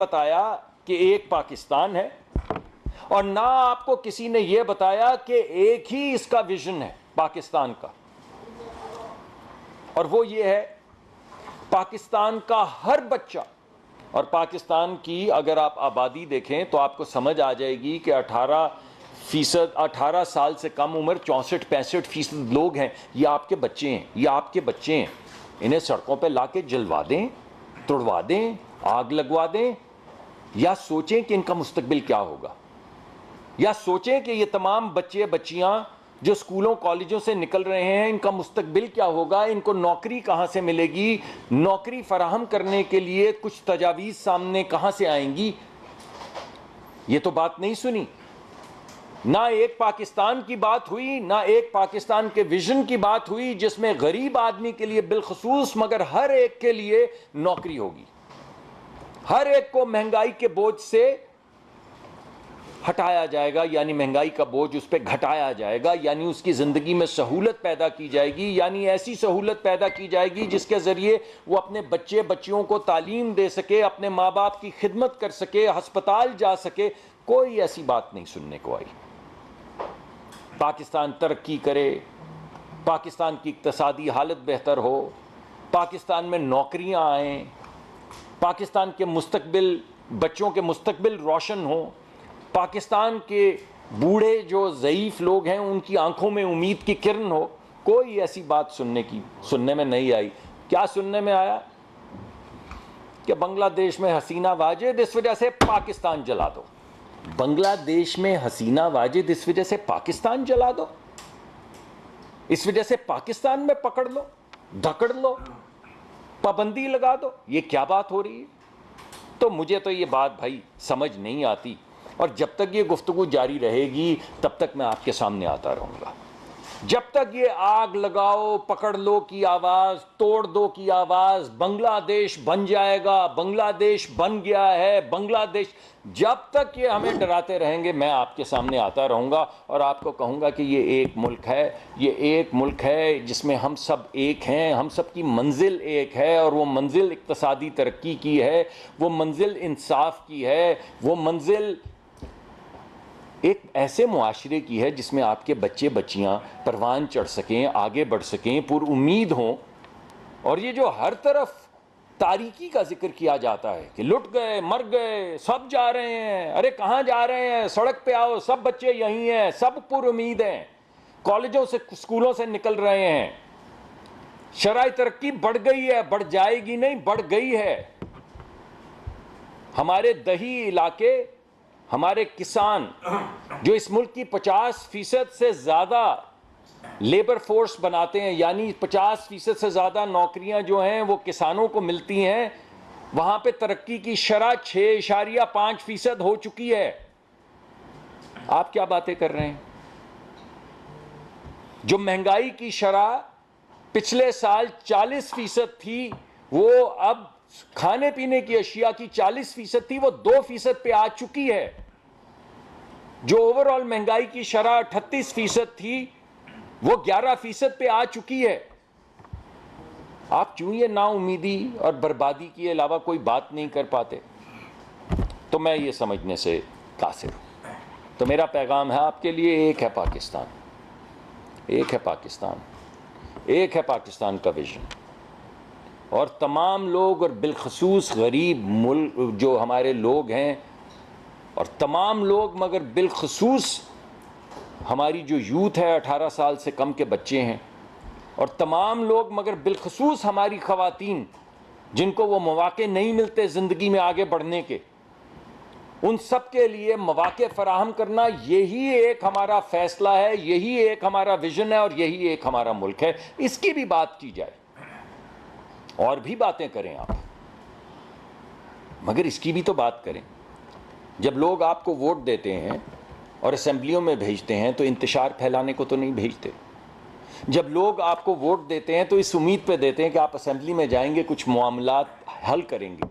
बताया कि एक पाकिस्तान है और ना आपको किसी ने यह बताया कि एक ही इसका विजन है पाकिस्तान का, और वो ये है पाकिस्तान का हर बच्चा। और पाकिस्तान की अगर आप आबादी देखें तो आपको समझ आ जाएगी कि 18 साल से कम उम्र 64-65% लोग हैं। ये आपके बच्चे हैं, ये आपके बच्चे हैं। इन्हें सड़कों पे लाके जलवा दें, तोड़वा दें, आग लगवा दें, या सोचें कि इनका मुस्तकबिल क्या होगा, या सोचें कि ये तमाम बच्चे बच्चियां जो स्कूलों कॉलेजों से निकल रहे हैं इनका मुस्तकबिल क्या होगा, इनको नौकरी कहां से मिलेगी, नौकरी फराहम करने के लिए कुछ तजावीज़ सामने कहां से आएंगी। ये तो बात नहीं सुनी। ना एक पाकिस्तान की बात हुई, ना एक पाकिस्तान के विजन की बात हुई जिसमें गरीब आदमी के लिए बिलखसूस मगर हर एक के लिए नौकरी होगी, हर एक को महंगाई के बोझ से हटाया जाएगा, यानी महंगाई का बोझ उस पर घटाया जाएगा, यानी उसकी ज़िंदगी में सहूलत पैदा की जाएगी, यानी ऐसी सहूलत पैदा की जाएगी जिसके ज़रिए वो अपने बच्चे बच्चियों को तालीम दे सके, अपने माँ बाप की खिदमत कर सके, हस्पताल जा सके। कोई ऐसी बात नहीं सुनने को आई। पाकिस्तान तरक्की करे, पाकिस्तान की इक्तसादी हालत बेहतर हो, पाकिस्तान में नौकरियां आएँ, पाकिस्तान के मुस्तकबिल, बच्चों के मुस्तकबिल रोशन हो, पाकिस्तान के बूढ़े जो ज़ईफ़ लोग हैं उनकी आंखों में उम्मीद की किरण हो। कोई ऐसी बात सुनने में नहीं आई। क्या सुनने में आया कि बांग्लादेश में हसीना वाजिद इस वजह से पाकिस्तान जला दो। बांग्लादेश में हसीना वाजिद इस वजह से पाकिस्तान जला दो, इस वजह से पाकिस्तान में पकड़ लो, धकड़ लो, पाबंदी लगा दो। ये क्या बात हो रही है? तो मुझे तो ये बात भाई समझ नहीं आती, और जब तक ये गुफ्तगू जारी रहेगी तब तक मैं आपके सामने आता रहूँगा। जब तक ये आग लगाओ पकड़ लो की आवाज़, तोड़ दो की आवाज़, बांग्लादेश बन जाएगा, बांग्लादेश बन गया है, बांग्लादेश, जब तक ये हमें डराते रहेंगे मैं आपके सामने आता रहूँगा और आपको कहूँगा कि ये एक मुल्क है, ये एक मुल्क है जिसमें हम सब एक हैं, हम सब की मंजिल एक है, और वो मंजिल इक्तसादी तरक्की की है, वो मंजिल इंसाफ की है, वो मंजिल एक ऐसे मुआशरे की है जिसमें आपके बच्चे बच्चियां परवान चढ़ सकें, आगे बढ़ सकें, पुरुम्मीद हों। और ये जो हर तरफ तारीकी का जिक्र किया जाता है कि लुट गए, मर गए, सब जा रहे हैं, अरे कहाँ जा रहे हैं, सड़क पे आओ, सब बच्चे यहीं हैं, सब पुरुम्मीद हैं, कॉलेजों से स्कूलों से निकल रहे हैं, शराय तरक्की बढ़ गई है, बढ़ जाएगी नहीं, बढ़ गई है। हमारे दही इलाके, हमारे किसान जो इस मुल्क की 50% से ज़्यादा लेबर फोर्स बनाते हैं, यानी 50% से ज़्यादा नौकरियां जो हैं वो किसानों को मिलती हैं, वहाँ पे तरक्की की शरह 6.5% हो चुकी है। आप क्या बातें कर रहे हैं? जो महंगाई की शरह पिछले साल 40% थी, वो अब खाने पीने की अशिया की 40% थी, वो 2% पे आ चुकी है। जो ओवरऑल महंगाई की शरह 38% थी, वो 11% पे आ चुकी है। आप क्यों ये नाउमीदी और बर्बादी के अलावा कोई बात नहीं कर पाते? तो मैं ये समझने से कासिर हूं। तो मेरा पैगाम है आपके लिए, एक है पाकिस्तान, एक है पाकिस्तान, एक है पाकिस्तान का विजन। और तमाम लोग, और बिलखसूस गरीब मुल्क जो हमारे लोग हैं, और तमाम लोग मगर बिलखसूस हमारी जो यूथ है, 18 साल से कम के बच्चे हैं, और तमाम लोग मगर बिलखसूस हमारी ख़वातीन जिनको वो मौक़े नहीं मिलते ज़िंदगी में आगे बढ़ने के, उन सब के लिए मौक़े फ़राहम करना, यही एक हमारा फ़ैसला है, यही एक हमारा विज़न है, और यही एक हमारा मुल्क है। इसकी भी बात की जाए, और भी बातें करें आप, मगर इसकी भी तो बात करें। जब लोग आपको वोट देते हैं और असेंबलियों में भेजते हैं तो इंतशार फैलाने को तो नहीं भेजते। जब लोग आपको वोट देते हैं तो इस उम्मीद पे देते हैं कि आप असेंबली में जाएंगे, कुछ मामलात हल करेंगे,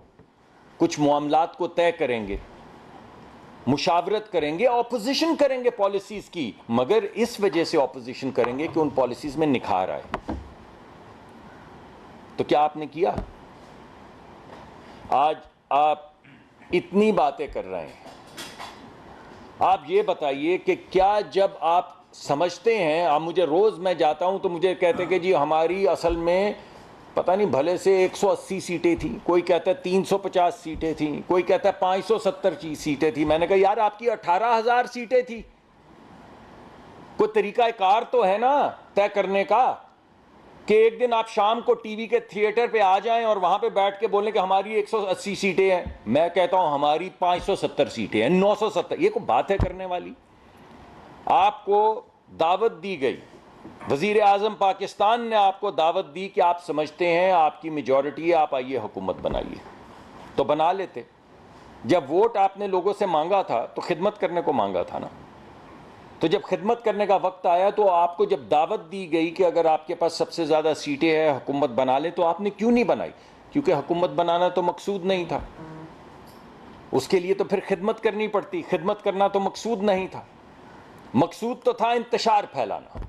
कुछ मामलात को तय करेंगे, मुशावरत करेंगे, ऑपोजिशन करेंगे पॉलिसीज़ की, मगर इस वजह से ऑपोजिशन करेंगे कि उन पॉलिसीज़ में निखार आए। तो क्या आपने किया? आज आप इतनी बातें कर रहे हैं। आप ये बताइए कि क्या जब आप समझते हैं, आप मुझे रोज़ मैं जाता हूं तो मुझे कहते हैं कि जी हमारी असल में पता नहीं भले से 180 सीटें थी, कोई कहता है 350 सीटें थी, कोई कहता है 570 सीटें थी। मैंने कहा यार आपकी 18,000 सीटें थी, कोई तरीकाकार तो है ना तय करने का कि एक दिन आप शाम को टीवी के थिएटर पे आ जाएं और वहां पे बैठ के बोलें कि हमारी 180 सीटें हैं। मैं कहता हूं हमारी 570 सीटें हैं, 970। ये कोई बात है करने वाली? आपको दावत दी गई, वजीर आजम पाकिस्तान ने आपको दावत दी कि आप समझते हैं आपकी मेजॉरिटी है, आप आइए हुकूमत बनाइए, तो बना लेते। जब वोट आपने लोगों से मांगा था तो खिदमत करने को मांगा था ना। तो जब खिदमत करने का वक्त आया तो आपको जब दावत दी गई कि अगर आपके पास सबसे ज़्यादा सीटें हैं हुकूमत बना ले, तो आपने क्यों नहीं बनाई? क्योंकि हुकूमत बनाना तो मकसूद नहीं था, उसके लिए तो फिर खिदमत करनी पड़ती। खिदमत करना तो मकसूद नहीं था, मकसूद तो था इंतशार फैलाना।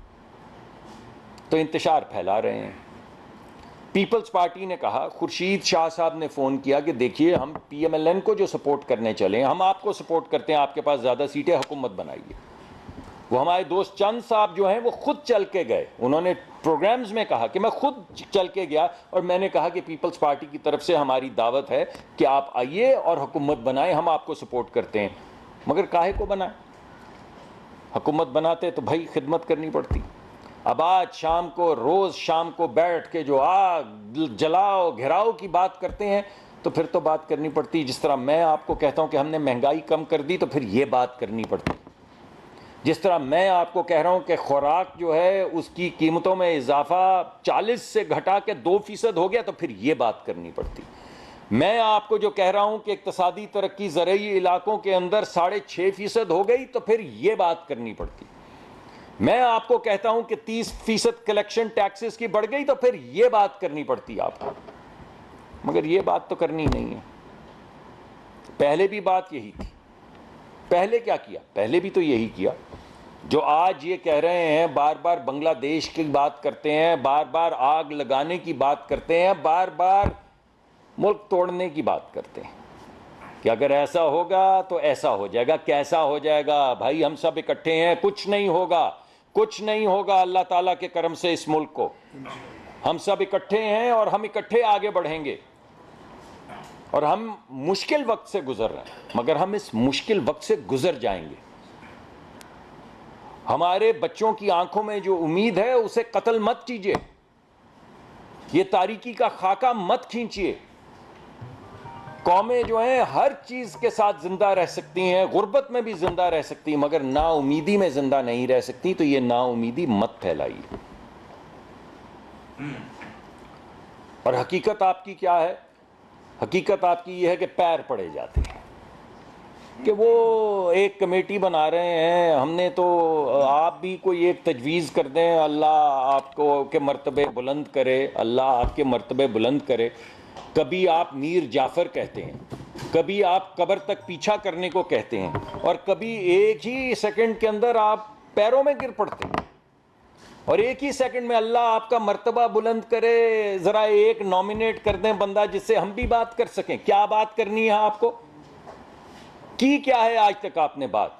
तो इंतशार फैला रहे हैं। पीपल्स पार्टी ने कहा, खुर्शीद शाह साहब ने फ़ोन किया कि देखिए हम PMLN को जो सपोर्ट करने चले, हम आपको सपोर्ट करते हैं, आपके पास ज़्यादा सीटें, हुकूमत बनाइए। वो हमारे दोस्त चंद साहब जो हैं वो खुद चल के गए, उन्होंने प्रोग्राम्स में कहा कि मैं खुद चल के गया और मैंने कहा कि पीपल्स पार्टी की तरफ से हमारी दावत है कि आप आइए और हुकूमत बनाएं, हम आपको सपोर्ट करते हैं। मगर काहे को बनाए? हुकूमत बनाते तो भाई खिदमत करनी पड़ती। अब आज शाम को, रोज़ शाम को बैठ के जो आग जलाओ घिराओ की बात करते हैं, तो फिर तो बात करनी पड़ती। जिस तरह मैं आपको कहता हूं कि हमने महंगाई कम कर दी, तो फिर ये बात करनी पड़ती। जिस तरह मैं आपको कह रहा हूं कि खुराक जो है उसकी कीमतों में इजाफा 40 से घटा के 2% हो गया, तो फिर ये बात करनी पड़ती। मैं आपको जो कह रहा हूं कि इक्तसादी तरक्की ज़रई इलाकों के अंदर 6.5% हो गई, तो फिर ये बात करनी पड़ती। मैं आपको कहता हूं कि 30% कलेक्शन टैक्सेस की बढ़ गई, तो फिर ये बात करनी पड़ती आपको। मगर ये बात तो करनी नहीं है। पहले भी बात यही थी। पहले क्या किया? पहले भी तो यही किया जो आज ये कह रहे हैं। बार बार बांग्लादेश की बात करते हैं, बार बार आग लगाने की बात करते हैं, बार बार मुल्क तोड़ने की बात करते हैं कि अगर ऐसा होगा तो ऐसा हो जाएगा। कैसा हो जाएगा भाई? हम सब इकट्ठे हैं, कुछ नहीं होगा, कुछ नहीं होगा। अल्लाह ताला के करम से इस मुल्क को हम सब इकट्ठे हैं और हम इकट्ठे आगे बढ़ेंगे। और हम मुश्किल वक्त से गुजर रहे हैं, मगर हम इस मुश्किल वक्त से गुजर जाएंगे। हमारे बच्चों की आंखों में जो उम्मीद है उसे कत्ल मत कीजिए, ये तारीकी का खाका मत खींचिए। कौमें जो हैं हर चीज के साथ जिंदा रह सकती हैं, गुर्बत में भी जिंदा रह सकती हैं, मगर नाउमीदी में जिंदा नहीं रह सकती। तो ये नाउमीदी मत फैलाइए। और हकीकत आपकी क्या है? हकीकत आपकी यह है कि पैर पड़े जाते हैं कि वो एक कमेटी बना रहे हैं, हमने तो आप भी कोई एक तजवीज़ कर दें, अल्लाह आपको के मर्तबे बुलंद करे, अल्लाह आपके मर्तबे बुलंद करे। कभी आप मीर जाफ़र कहते हैं, कभी आप कब्र तक पीछा करने को कहते हैं, और कभी एक ही सेकंड के अंदर आप पैरों में गिर पड़ते हैं। और एक ही सेकंड में अल्लाह आपका मर्तबा बुलंद करे, ज़रा एक नॉमिनेट कर दें बंदा जिससे हम भी बात कर सकें। क्या बात करनी है आपको? की क्या है आज तक आपने बात?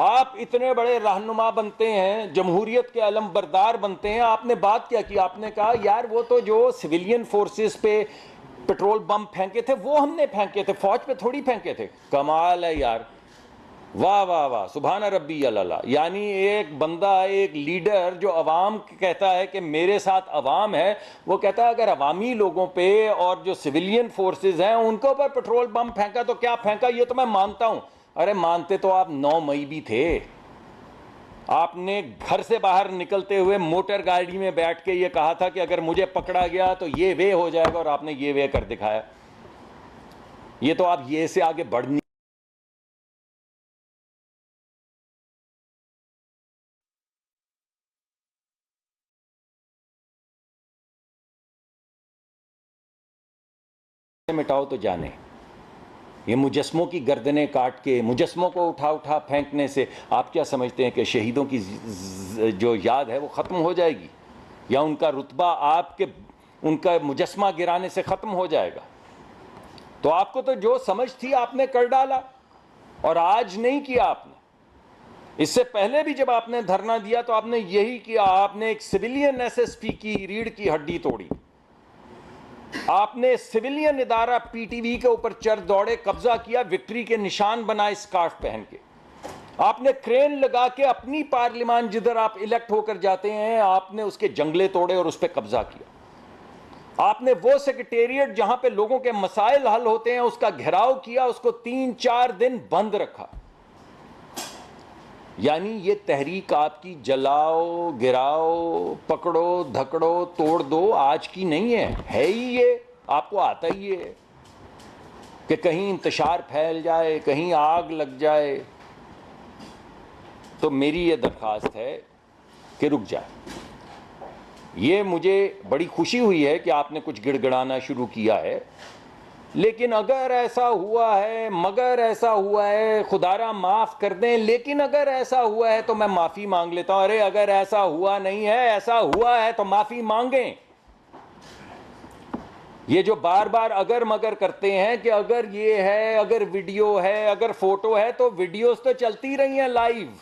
आप इतने बड़े रहनुमा बनते हैं, जमहूरियत के अलम बरदार बनते हैं, आपने बात क्या की? आपने कहा यार वो तो जो सिविलियन फोर्सेस पे पेट्रोल बम फेंके थे वो हमने फेंके थे, फौज पे थोड़ी फेंके थे। कमाल है यार, वाह वाह वाह, सुभान रब्बी अल्लाह। यानी एक बंदा, एक लीडर जो अवाम कहता है कि मेरे साथ अवाम है, वो कहता है अगर अवामी लोगों पे और जो सिविलियन फोर्सेस हैं उनके ऊपर पेट्रोल बम फेंका तो क्या फेंका, ये तो मैं मानता हूं। अरे मानते तो आप 9 मई भी थे। आपने घर से बाहर निकलते हुए मोटर गाड़ी में बैठ के ये कहा था कि अगर मुझे पकड़ा गया तो ये वे हो जाएगा, और आपने ये वे कर दिखाया। ये तो आप ये से आगे बढ़ मिटाओ तो जाने। ये मुजस्मों की गर्दनें काट के, मुजस्मों को उठा उठा फेंकने से आप क्या समझते हैं कि शहीदों की जो याद है वो ख़त्म हो जाएगी, या उनका रुतबा आपके उनका मुजस्मा गिराने से ख़त्म हो जाएगा? तो आपको तो जो समझ थी आपने कर डाला, और आज नहीं किया आपने। इससे पहले भी जब आपने धरना दिया तो आपने यही किया, आपने एक सिविलियन एसएसपी की रीढ़ की हड्डी तोड़ी, आपने सिविलियन इदारा पीटीवी के ऊपर चढ़ दौड़े, कब्जा किया, विक्ट्री के निशान बनाए स्कार्फ पहन के, आपने क्रेन लगा के अपनी पार्लियामान जिधर आप इलेक्ट होकर जाते हैं आपने उसके जंगले तोड़े और उस पर कब्जा किया। आपने वो सेक्रेटेरिएट जहां पे लोगों के मसाइल हल होते हैं उसका घेराव किया, उसको 3-4 दिन बंद रखा। यानी ये तहरीक आपकी जलाओ, गिराओ, पकड़ो, धकड़ो, तोड़ दो आज की नहीं है ही ये, आपको आता ही है कि कहीं इंतशार फैल जाए, कहीं आग लग जाए। तो मेरी ये दरख्वास्त है कि रुक जाए। ये मुझे बड़ी खुशी हुई है कि आपने कुछ गिड़गिड़ाना शुरू किया है, लेकिन अगर ऐसा हुआ है, मगर ऐसा हुआ है, खुदारा माफ कर दें, लेकिन अगर ऐसा हुआ है तो मैं माफी मांग लेता हूं। अरे अगर ऐसा हुआ नहीं है, ऐसा हुआ है तो माफी मांगें। ये जो बार बार अगर मगर करते हैं कि अगर ये है, अगर वीडियो है, अगर फोटो है, तो वीडियोस तो चलती रही हैं लाइव।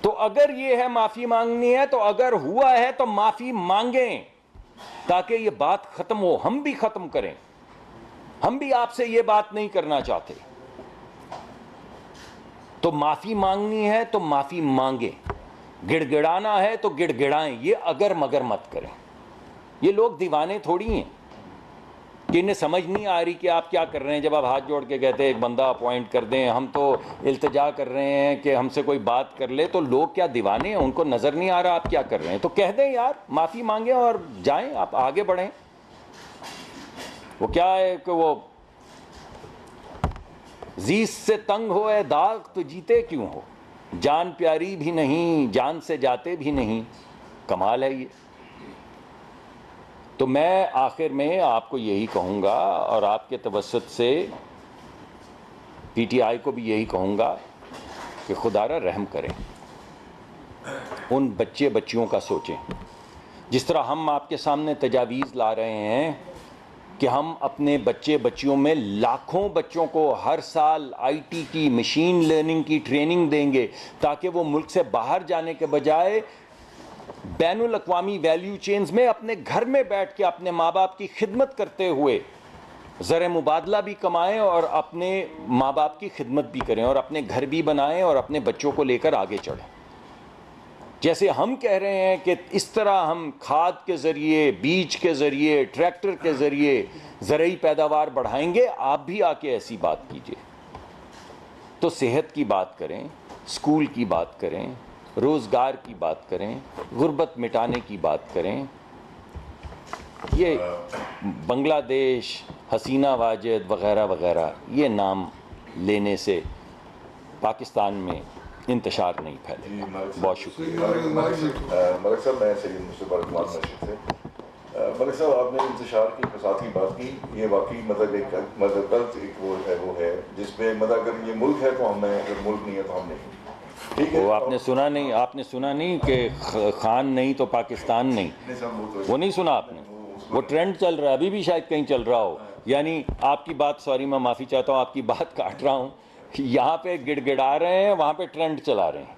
तो अगर ये है माफी मांगनी है तो अगर हुआ है तो माफी मांगें, ताकि ये बात खत्म हो, हम भी खत्म करें। हम भी आपसे ये बात नहीं करना चाहते। तो माफी मांगनी है तो माफी मांगे, गिड़गिड़ाना है तो गिड़गिड़ाएं, ये अगर मगर मत करें। ये लोग दीवाने थोड़ी हैं कि इन्हें समझ नहीं आ रही कि आप क्या कर रहे हैं। जब आप हाथ जोड़ के कहते हैं एक बंदा अपॉइंट कर दें, हम तो इल्तिजा कर रहे हैं कि हमसे कोई बात कर ले, तो लोग क्या दीवाने हैं? उनको नज़र नहीं आ रहा आप क्या कर रहे हैं? तो कह दें यार, माफ़ी मांगें और जाएं, आप आगे बढ़ें। वो क्या है कि वो जीस से तंग हो ए दाग तो जीते क्यों हो, जान प्यारी भी नहीं, जान से जाते भी नहीं। कमाल है ये। तो मैं आखिर में आपको यही कहूँगा और आपके तवस्सुत से पीटीआई को भी यही कहूँगा कि खुदारा रहम करें, उन बच्चे बच्चियों का सोचें। जिस तरह हम आपके सामने तजावीज़ ला रहे हैं कि हम अपने बच्चे बच्चियों में लाखों बच्चों को हर साल आईटी की, मशीन लर्निंग की ट्रेनिंग देंगे, ताकि वो मुल्क से बाहर जाने के बजाय बैनुल अक़वामी वैल्यू चेन्स में अपने घर में बैठ के अपने माँ बाप की खिदमत करते हुए ज़र मुबादला भी कमाएं और अपने माँ बाप की खिदमत भी करें और अपने घर भी बनाएं और अपने बच्चों को लेकर आगे चढ़ें। जैसे हम कह रहे हैं कि इस तरह हम खाद के ज़रिए, बीज के ज़रिए, ट्रैक्टर के ज़रिए ज़रई पैदावार बढ़ाएंगे, आप भी आके ऐसी बात कीजिए। तो सेहत की बात करें, स्कूल की बात करें, रोज़गार की बात करें, गुर्बत मिटाने की बात करें। ये बांग्लादेश, हसीना वाजिद वग़ैरह वग़ैरह ये नाम लेने से पाकिस्तान में इंतशार नहीं फैलेगा। बहुत शुक्रिया। मलिक साहब, मैं सलीम मुस्तफा रहमान मस्जिद से। मलिक साहब, आपने इंतशार की फसाद की बात की, ये वाकई मतलब एक गलत एक वो है जिसपे मतलब अगर ये मुल्क है तो हम हैं, अगर मुल्क नहीं है तो हम नहीं। ठीक है, वो आपने सुना नहीं, आपने सुना नहीं कि खान नहीं तो पाकिस्तान नहीं, वो नहीं सुना आपने। वो ट्रेंड चल रहा है, अभी भी शायद कहीं चल रहा हो। यानी आपकी बात, सॉरी मैं माफ़ी चाहता हूँ, आपकी बात काट रहा हूँ, यहाँ पे गिड़गिड़ा रहे हैं, वहाँ पे ट्रेंड चला रहे हैं।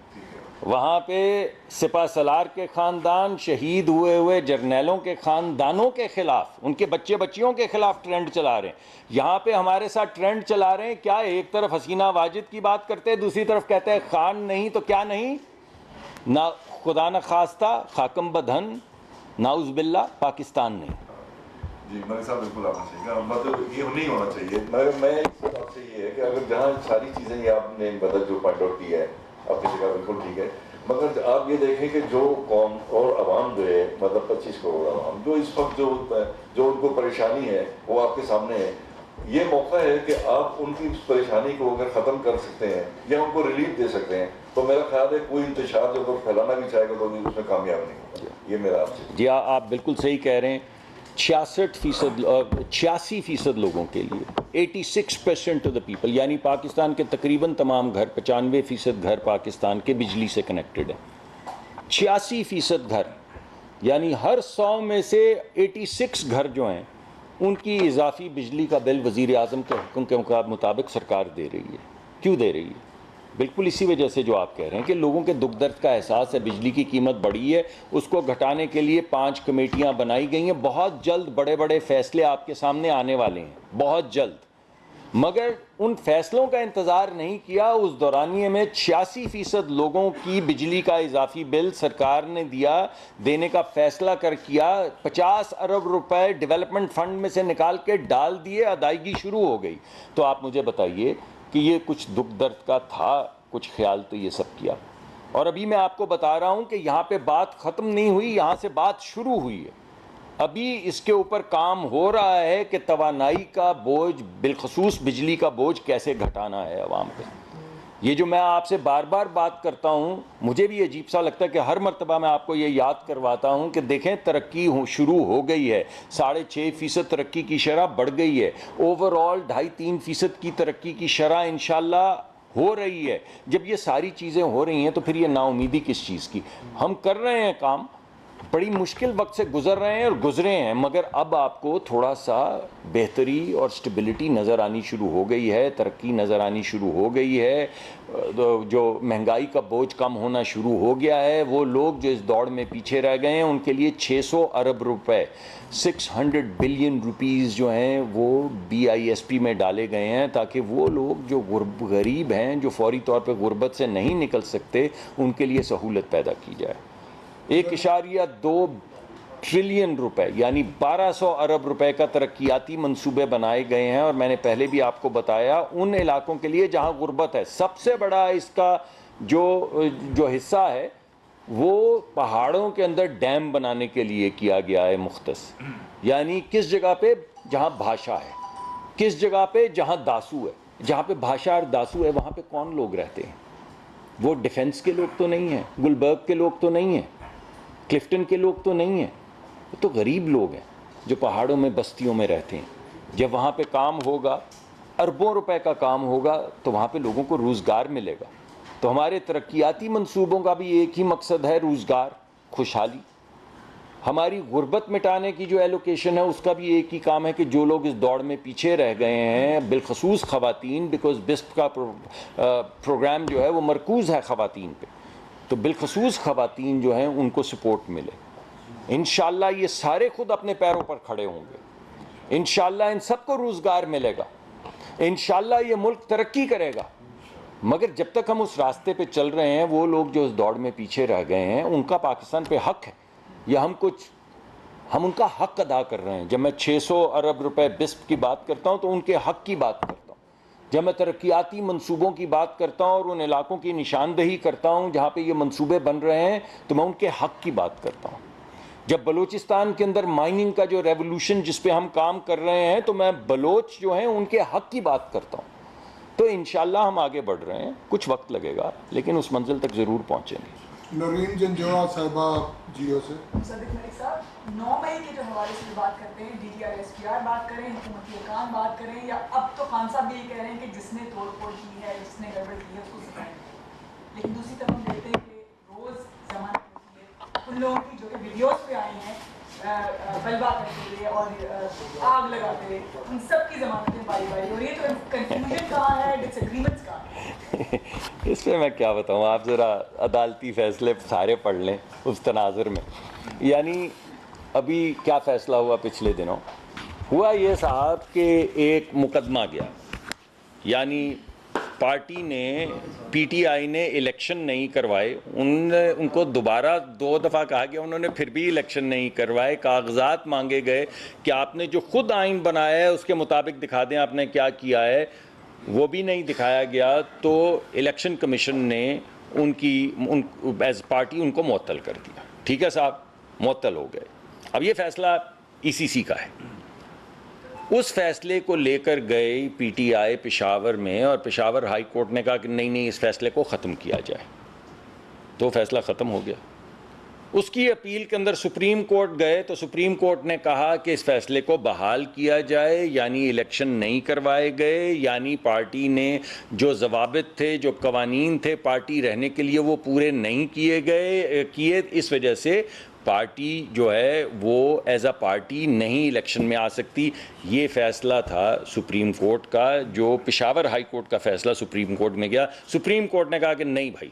वहाँ पे सिपा सलार के ख़ानदान, शहीद हुए जर्नैलों के ख़ानदानों के ख़िलाफ़, उनके बच्चे बच्चियों के ख़िलाफ़ ट्रेंड चला रहे हैं। यहाँ पे हमारे साथ ट्रेंड चला रहे हैं। क्या एक तरफ हसीना वाजिद की बात करते हैं, दूसरी तरफ कहते हैं खान नहीं तो क्या नहीं, ना खुदा न खास्ता खाकम बधन नाउज़ बिल्ला पाकिस्तान नहीं। जी मलिक साहब, बिल्कुल आपने सही कहा, मतलब ये नहीं होना चाहिए। मगर मैं आपसे ये है कि अगर जहाँ सारी चीज़ें ये आपने मतलब जो पॉइंट आउट किया है आपकी जगह बिल्कुल ठीक है, मगर आप ये देखें कि जो कौम और आवाम जो है, मतलब 25 करोड़ आवाम जो इस वक्त जो उनको परेशानी है वो आपके सामने है। ये मौका है कि आप उनकी उस परेशानी को अगर ख़त्म कर सकते हैं या उनको रिलीफ दे सकते हैं, तो मेरा ख्याल है कोई इंतशार जो तो फैलाना भी चाहेगा तो उसमें कामयाब नहीं होगा। ये मेरा आपसे। जी आप बिल्कुल सही कह रहे हैं। 86% लोगों के लिए, 86% ऑफ द पीपल, यानी पाकिस्तान के तकरीबन तमाम घर, 95% घर पाकिस्तान के बिजली से कनेक्टेड है। 86% घर, यानी हर 100 में से 86 घर जो हैं उनकी इजाफी बिजली का बिल वज़ीर आज़म के हुक्म के मुताबिक सरकार दे रही है। क्यों दे रही है? बिल्कुल इसी वजह से जो आप कह रहे हैं कि लोगों के दुख दर्द का एहसास है, बिजली की कीमत बढ़ी है, उसको घटाने के लिए 5 कमेटियां बनाई गई हैं। बहुत जल्द बड़े बड़े फैसले आपके सामने आने वाले हैं, बहुत जल्द। मगर उन फैसलों का इंतज़ार नहीं किया। उस दौरानिए में 86% लोगों की बिजली का इजाफी बिल सरकार ने देने का फैसला किया। 50 अरब रुपए डेवलपमेंट फंड में से निकाल के डाल दिए, अदायगी शुरू हो गई। तो आप मुझे बताइए कि ये कुछ दुख दर्द का था, कुछ ख्याल तो ये सब किया। और अभी मैं आपको बता रहा हूँ कि यहाँ पे बात ख़त्म नहीं हुई, यहाँ से बात शुरू हुई है। अभी इसके ऊपर काम हो रहा है कि तवानाई का बोझ, बिलखसूस बिजली का बोझ कैसे घटाना है अवाम पे। ये जो मैं आपसे बार बार बात करता हूँ, मुझे भी अजीब सा लगता है कि हर मर्तबा मैं आपको ये याद करवाता हूँ कि देखें तरक्की शुरू हो गई है। 6.5% तरक्की की शरह बढ़ गई है। ओवरऑल 2.5-3% की तरक्की की शरह इंशाल्लाह हो रही है। जब ये सारी चीज़ें हो रही हैं तो फिर ये नाउमीदी किस चीज़ की? हम कर रहे हैं काम, बड़ी मुश्किल वक्त से गुजर रहे हैं और गुजरे हैं, मगर अब आपको थोड़ा सा बेहतरी और स्टेबिलिटी नज़र आनी शुरू हो गई है, तरक्की नज़र आनी शुरू हो गई है, जो महंगाई का बोझ कम होना शुरू हो गया है। वो लोग जो इस दौड़ में पीछे रह गए हैं उनके लिए 600 अरब रुपए 600 बिलियन रुपीज़ जो हैं वो BISP में डाले गए हैं, ताकि वो लोग जो गरीब हैं, जो फौरी तौर पर गुर्बत से नहीं निकल सकते, उनके लिए सहूलत पैदा की जाए। 1.2 ट्रिलियन रुपए यानी 1200 अरब रुपए का तरक्याती मंसूबे बनाए गए हैं। और मैंने पहले भी आपको बताया, उन इलाकों के लिए जहां गुर्बत है। सबसे बड़ा इसका जो हिस्सा है वो पहाड़ों के अंदर डैम बनाने के लिए किया गया है मुख्तस। यानी किस जगह पे जहां भाषा है, किस जगह पे जहां दासू है। जहां पे भाषा और दासू है वहां पे कौन लोग रहते हैं? वो डिफेंस के लोग तो नहीं हैं, गुलबर्ग के लोग तो नहीं हैं, क्लिफ्टन के लोग तो नहीं हैं, वो तो गरीब लोग हैं जो पहाड़ों में बस्तियों में रहते हैं। जब वहाँ पे काम होगा, अरबों रुपए का काम होगा, तो वहाँ पे लोगों को रोज़गार मिलेगा। तो हमारे तरक्याती मंसूबों का भी एक ही मकसद है, रोज़गार, खुशहाली। हमारी गुर्बत मिटाने की जो एलोकेशन है उसका भी एक ही काम है कि जो लोग इस दौड़ में पीछे रह गए हैं, बिलखसूस ख़वातीन, बिकॉज बिस्प का प्रोग्राम जो है वो मरकूज़ है ख़वातीन पे, तो बिलखसूस ख़वातीन जो हैं उनको सपोर्ट मिले। इंशाअल्लाह ये सारे खुद अपने पैरों पर खड़े होंगे, इंशाअल्लाह इन सबको रोज़गार मिलेगा, इंशाअल्लाह ये मुल्क तरक्की करेगा। मगर जब तक हम उस रास्ते पे चल रहे हैं, वो लोग जो इस दौड़ में पीछे रह गए हैं उनका पाकिस्तान पे हक है, या हम उनका हक अदा कर रहे हैं। जब मैं 600 अरब रुपए बिस्प की बात करता हूँ तो उनके हक की बात करता हूँ। जब मैं तरक्याती मंसूबों की बात करता हूँ और उन इलाकों की निशानदही करता हूँ जहाँ पे ये मंसूबे बन रहे हैं, तो मैं उनके हक की बात करता हूँ। जब बलूचिस्तान के अंदर माइनिंग का जो रेवोल्यूशन जिस पे हम काम कर रहे हैं, तो मैं बलोच जो हैं उनके हक की बात करता हूँ। तो इंशाअल्लाह हम आगे बढ़ रहे हैं, कुछ वक्त लगेगा लेकिन उस मंजिल तक ज़रूर पहुँचेंगे। नरीन जंजोआ साहिबा जियो से। सदीक मलिक साहब, 9 मई के जो हवाले से बात करते हैं, DDR SPR बात करें, हुकूमती काम बात करें, या अब तो खान साहब भी ये कह रहे हैं कि जिसने तोड़ फोड़ की है, जिसने गड़बड़ की है उसको सजाएंगे। लेकिन दूसरी तरफ हम देखते हैं कि रोज़ जमानत होती है उन लोगों की जो कि वीडियोज़ पे आई हैं बलवा करते हुए और आग लगाते हुए, उन सब की जमानतें बारी बारी हो रही है। तो कंफ्यूजन कहाँ है, डिसएग्रीमेंट्स कहाँ है? इस पर मैं क्या बताऊँ, आप ज़रा अदालती फ़ैसले सारे पढ़ लें उस तनाज़ुर में। यानी अभी क्या फ़ैसला हुआ पिछले दिनों? हुआ ये साहब कि एक मुकदमा गया, यानी पार्टी ने, PTI ने इलेक्शन नहीं करवाए, उनको दोबारा 2 दफ़ा कहा गया, उन्होंने फिर भी इलेक्शन नहीं करवाए। कागजात मांगे गए कि आपने जो खुद आइन बनाया है उसके मुताबिक दिखा दें आपने क्या किया है, वो भी नहीं दिखाया गया। तो इलेक्शन कमीशन ने एज पार्टी उनको मुअत्तल कर दिया। ठीक है साहब, मुअत्तल हो गए। अब ये फ़ैसला ECC का है। उस फैसले को लेकर गए PTI पेशावर में, और पेशावर हाई कोर्ट ने कहा कि नहीं इस फैसले को ख़त्म किया जाए। तो फैसला ख़त्म हो गया। उसकी अपील के अंदर सुप्रीम कोर्ट गए तो सुप्रीम कोर्ट ने कहा कि इस फैसले को बहाल किया जाए, यानी इलेक्शन नहीं करवाए गए, यानी पार्टी ने जो ज़वाबित थे, जो कवानीन थे पार्टी रहने के लिए, वो पूरे नहीं किए, इस वजह से पार्टी जो है वो एज अ पार्टी नहीं इलेक्शन में आ सकती। ये फैसला था सुप्रीम कोर्ट का, जो पेशावर हाई कोर्ट का फैसला सुप्रीम कोर्ट में गया। सुप्रीम कोर्ट ने कहा कि नहीं भाई,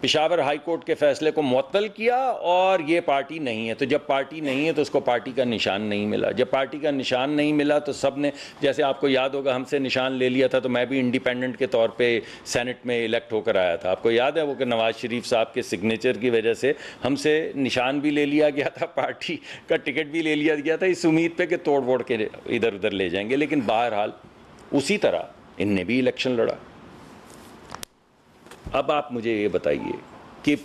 पेशावर हाई कोर्ट के फैसले को मुअत्तल किया और ये पार्टी नहीं है। तो जब पार्टी नहीं है तो उसको पार्टी का निशान नहीं मिला। जब पार्टी का निशान नहीं मिला तो सब ने, जैसे आपको याद होगा, हमसे निशान ले लिया था। तो मैं भी इंडिपेंडेंट के तौर पे सेनेट में इलेक्ट होकर आया था। आपको याद है वो कि नवाज शरीफ साहब के सिग्नेचर की वजह से हमसे निशान भी ले लिया गया था, पार्टी का टिकट भी ले लिया गया था, इस उम्मीद पर कि तोड़ फोड़ के इधर उधर ले जाएंगे। लेकिन बहरहाल उसी तरह इनने भी इलेक्शन लड़ा। अब आप मुझे ये बताइए कि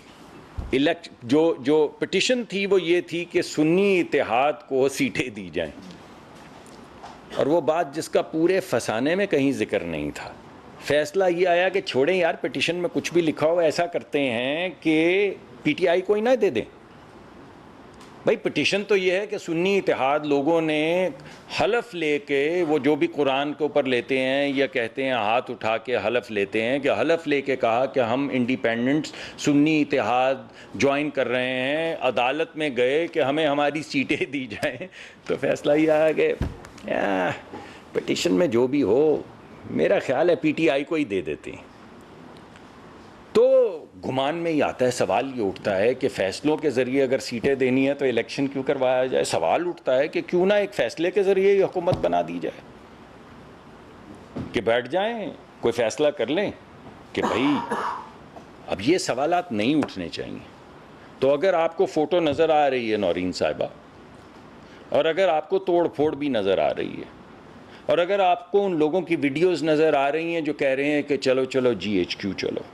जो पिटिशन थी वो ये थी कि सुन्नी इत्तेहाद को सीटें दी जाएं, और वो बात जिसका पूरे फसाने में कहीं जिक्र नहीं था। फैसला ये आया कि छोड़ें यार, पिटिशन में कुछ भी लिखा हो, ऐसा करते हैं कि पीटीआई को ही ना दे दें। भाई पिटिशन तो ये है कि सुन्नी इत्तेहाद लोगों ने हलफ लेके, वो जो भी कुरान के ऊपर लेते हैं या कहते हैं हाथ उठा के हलफ लेते हैं, कि हलफ लेके कहा कि हम इंडिपेंडेंट्स सुन्नी इत्तेहाद ज्वाइन कर रहे हैं, अदालत में गए कि हमें हमारी सीटें दी जाएं। तो फैसला ये आया कि पिटिशन में जो भी हो, मेरा ख्याल है पीटीआई को ही दे देते हैं। तो गुमान में ही आता है, सवाल ये उठता है कि फ़ैसलों के ज़रिए अगर सीटें देनी है तो इलेक्शन क्यों करवाया जाए। सवाल उठता है कि क्यों ना एक फ़ैसले के ज़रिए ही हुकूमत बना दी जाए, कि बैठ जाएं, कोई फ़ैसला कर लें कि भाई अब ये सवालात नहीं उठने चाहिए। तो अगर आपको फ़ोटो नज़र आ रही है नौरीन साहिबा, और अगर आपको तोड़ फोड़ भी नज़र आ रही है, और अगर आपको उन लोगों की वीडियोज़ नज़र आ रही हैं जो कह रहे हैं कि चलो चलो GHQ चलो,